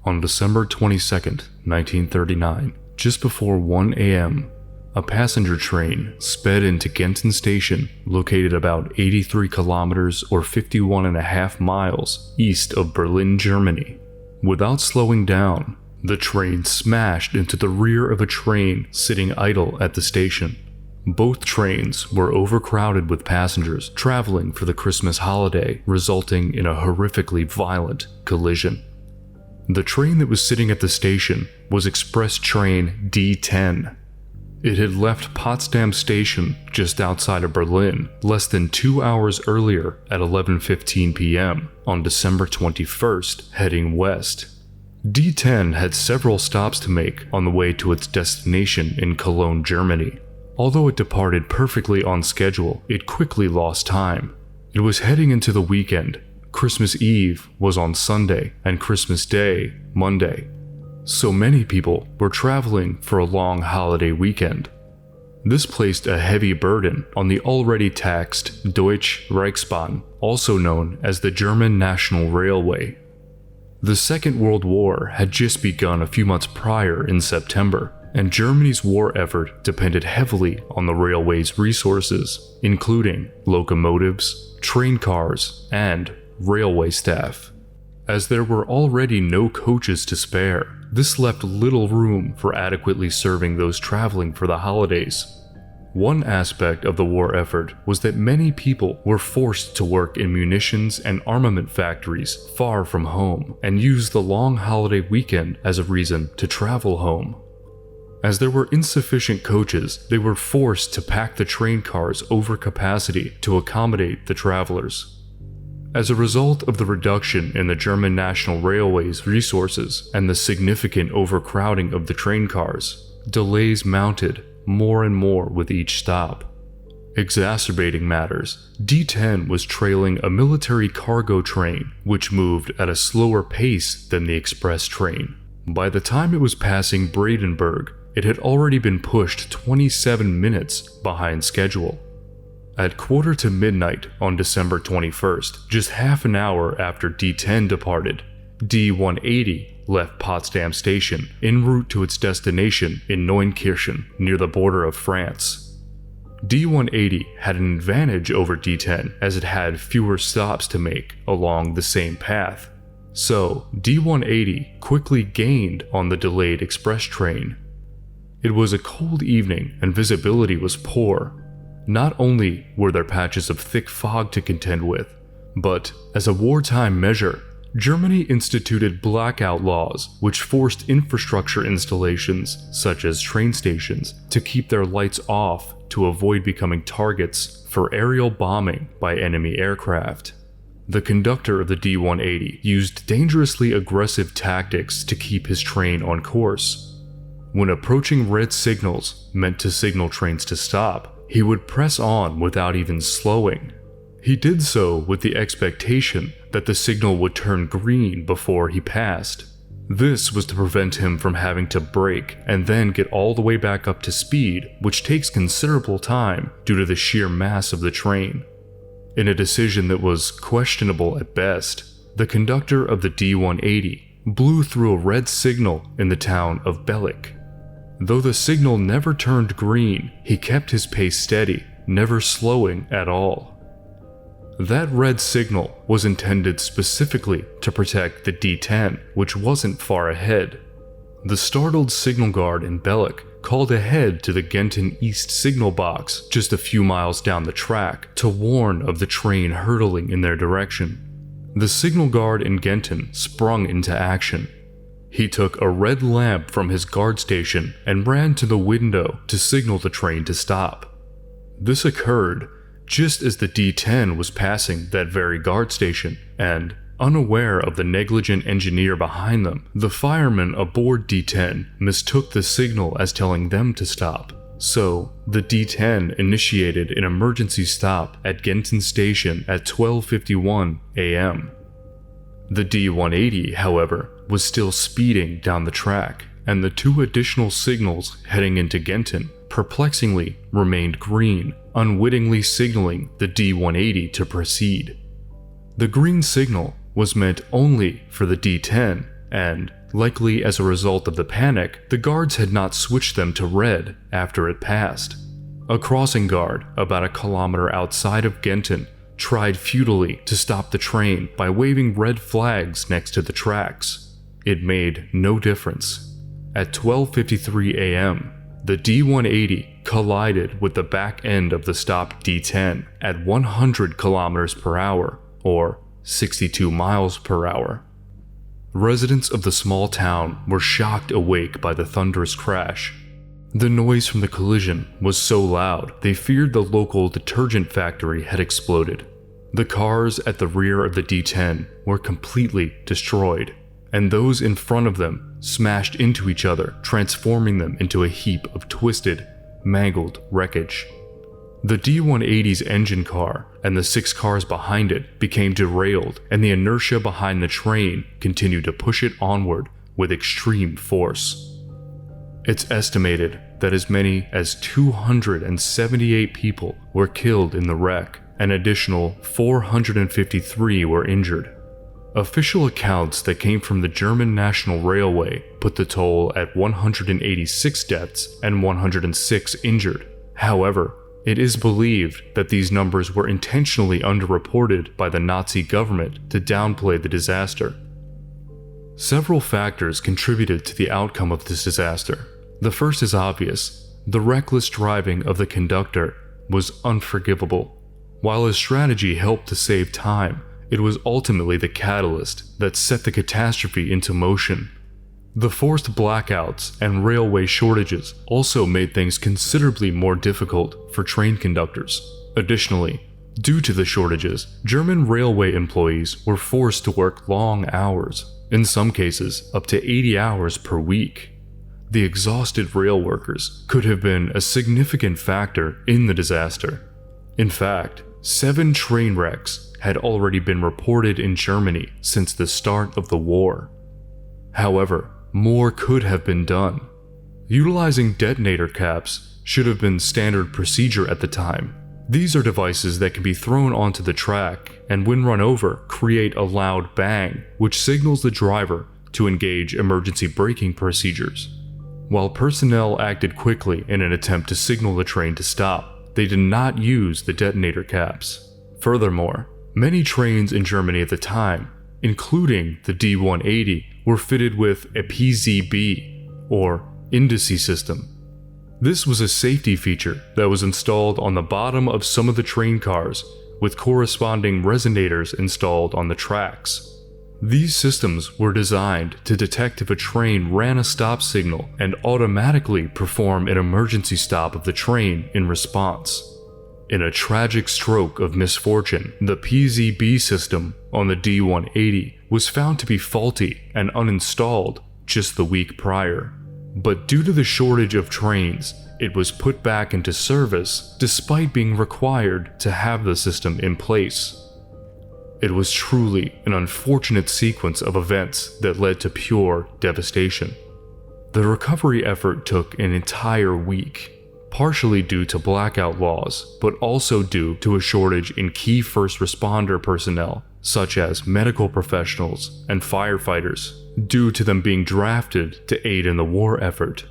On December 22nd, 1939, just before 1 a.m., a passenger train sped into Genthin station, located about 83 kilometers or 51.5 miles east of Berlin, Germany. Without slowing down, the train smashed into the rear of a train sitting idle at the station. Both trains were overcrowded with passengers traveling for the Christmas holiday, resulting in a horrifically violent collision. The train that was sitting at the station was express train D10. It had left Potsdam Station just outside of Berlin less than 2 hours earlier at 11:15 p.m. on December 21st, heading west. D10 had several stops to make on the way to its destination in Cologne, Germany. Although it departed perfectly on schedule, it quickly lost time. It was heading into the weekend. Christmas Eve was on Sunday and Christmas Day, Monday. So many people were traveling for a long holiday weekend. This placed a heavy burden on the already taxed Deutsche Reichsbahn, also known as the German National Railway. The Second World War had just begun a few months prior in September, and Germany's war effort depended heavily on the railway's resources, including locomotives, train cars, and railway staff. As there were already no coaches to spare, this left little room for adequately serving those traveling for the holidays. One aspect of the war effort was that many people were forced to work in munitions and armament factories far from home and use the long holiday weekend as a reason to travel home. As there were insufficient coaches, they were forced to pack the train cars over capacity to accommodate the travelers. As a result of the reduction in the German National Railway's resources and the significant overcrowding of the train cars, delays mounted more and more with each stop. Exacerbating matters, D10 was trailing a military cargo train which moved at a slower pace than the express train. By the time it was passing Brandenburg, it had already been pushed 27 minutes behind schedule. At 1:45 on December 21st, just half an hour after D10 departed, D180 left Potsdam Station en route to its destination in Neunkirchen, near the border of France. D180 had an advantage over D10 as it had fewer stops to make along the same path. So, D180 quickly gained on the delayed express train. It was a cold evening and visibility was poor. Not only were there patches of thick fog to contend with, but as a wartime measure, Germany instituted blackout laws which forced infrastructure installations, such as train stations, to keep their lights off to avoid becoming targets for aerial bombing by enemy aircraft. The conductor of the D180 used dangerously aggressive tactics to keep his train on course. When approaching red signals meant to signal trains to stop, he would press on without even slowing. He did so with the expectation that the signal would turn green before he passed. This was to prevent him from having to brake and then get all the way back up to speed, which takes considerable time due to the sheer mass of the train. In a decision that was questionable at best, the conductor of the D180 blew through a red signal in the town of Belek. Though the signal never turned green, he kept his pace steady, never slowing at all. That red signal was intended specifically to protect the D10, which wasn't far ahead. The startled signal guard in Belek called ahead to the Genthin East signal box just a few miles down the track to warn of the train hurtling in their direction. The signal guard in Genthin sprung into action. He took a red lamp from his guard station and ran to the window to signal the train to stop. This occurred just as the D10 was passing that very guard station, and, unaware of the negligent engineer behind them, the firemen aboard D10 mistook the signal as telling them to stop. So, the D10 initiated an emergency stop at Genthin Station at 12:51 a.m. The D180, however, was still speeding down the track, and the two additional signals heading into Genthin perplexingly remained green, unwittingly signaling the D180 to proceed. The green signal was meant only for the D10, and, Likely as a result of the panic, the guards had not switched them to red after it passed. A crossing guard about a kilometer outside of Genthin tried futilely to stop the train by waving red flags next to the tracks. It made no difference. At 12:53 a.m., the D-180 collided with the back end of the stopped D-10 at 100 kilometers per hour, or 62 miles per hour. Residents of the small town were shocked awake by the thunderous crash. The noise from the collision was so loud they feared the local detergent factory had exploded. The cars at the rear of the D-10 were completely destroyed, and those in front of them smashed into each other, transforming them into a heap of twisted, mangled wreckage. The D-180's engine car and the 6 cars behind it became derailed, and the inertia behind the train continued to push it onward with extreme force. It's estimated that as many as 278 people were killed in the wreck, and an additional 453 were injured. Official accounts that came from the German National Railway put the toll at 186 deaths and 106 injured. However, it is believed that these numbers were intentionally underreported by the Nazi government to downplay the disaster. Several factors contributed to the outcome of this disaster. The first is obvious. The reckless driving of the conductor was unforgivable. While his strategy helped to save time, it was ultimately the catalyst that set the catastrophe into motion. The forced blackouts and railway shortages also made things considerably more difficult for train conductors. Additionally, due to the shortages, German railway employees were forced to work long hours, in some cases up to 80 hours per week. The exhausted rail workers could have been a significant factor in the disaster. In fact, 7 train wrecks had already been reported in Germany since the start of the war. However, more could have been done. Utilizing detonator caps should have been standard procedure at the time. These are devices that can be thrown onto the track and, when run over, create a loud bang, which signals the driver to engage emergency braking procedures. While personnel acted quickly in an attempt to signal the train to stop, they did not use the detonator caps. Furthermore, many trains in Germany at the time, including the D-180, were fitted with a PZB, or indice system. This was a safety feature that was installed on the bottom of some of the train cars, with corresponding resonators installed on the tracks. These systems were designed to detect if a train ran a stop signal and automatically perform an emergency stop of the train in response. In a tragic stroke of misfortune, the PZB system on the D-180 was found to be faulty and uninstalled just the week prior. But due to the shortage of trains, it was put back into service despite being required to have the system in place. It was truly an unfortunate sequence of events that led to pure devastation. The recovery effort took an entire week, partially due to blackout laws, but also due to a shortage in key first responder personnel, such as medical professionals and firefighters, due to them being drafted to aid in the war effort.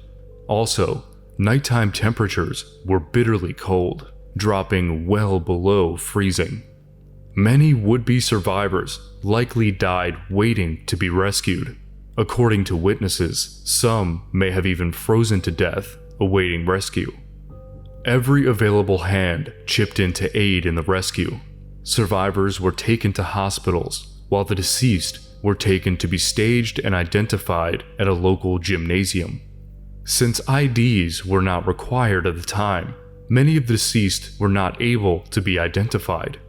Also, nighttime temperatures were bitterly cold, dropping well below freezing. Many would-be survivors likely died waiting to be rescued. According to witnesses, some may have even frozen to death, awaiting rescue. Every available hand chipped in to aid in the rescue. Survivors were taken to hospitals, while the deceased were taken to be staged and identified at a local gymnasium. Since IDs were not required at the time, many of the deceased were not able to be identified.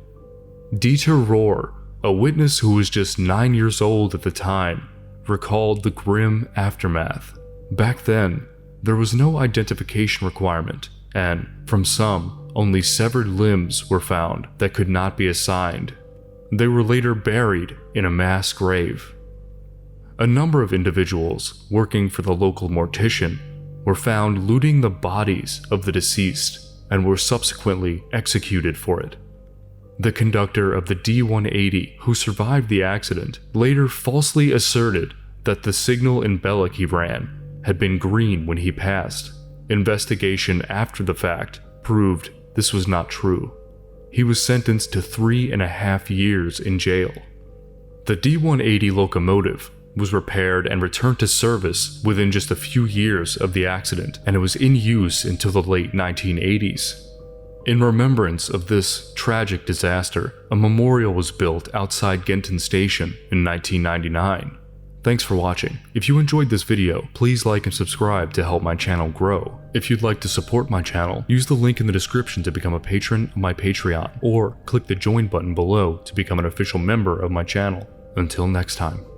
Dieter Rohr, a witness who was just 9 years old at the time, recalled the grim aftermath. Back then, there was no identification requirement, and, from some, only severed limbs were found that could not be assigned. They were later buried in a mass grave. A number of individuals working for the local mortician were found looting the bodies of the deceased and were subsequently executed for it. The conductor of the D-180, who survived the accident, later falsely asserted that the signal in Belek he ran had been green when he passed. Investigation after the fact proved this was not true. He was sentenced to 3.5 years in jail. The D-180 locomotive was repaired and returned to service within just a few years of the accident, and it was in use until the late 1980s. In remembrance of this tragic disaster, a memorial was built outside Genthin Station in 1999. Thanks for watching. If you enjoyed this video, please like and subscribe to help my channel grow. If you'd like to support my channel, use the link in the description to become a patron of my Patreon, or click the join button below to become an official member of my channel. Until next time.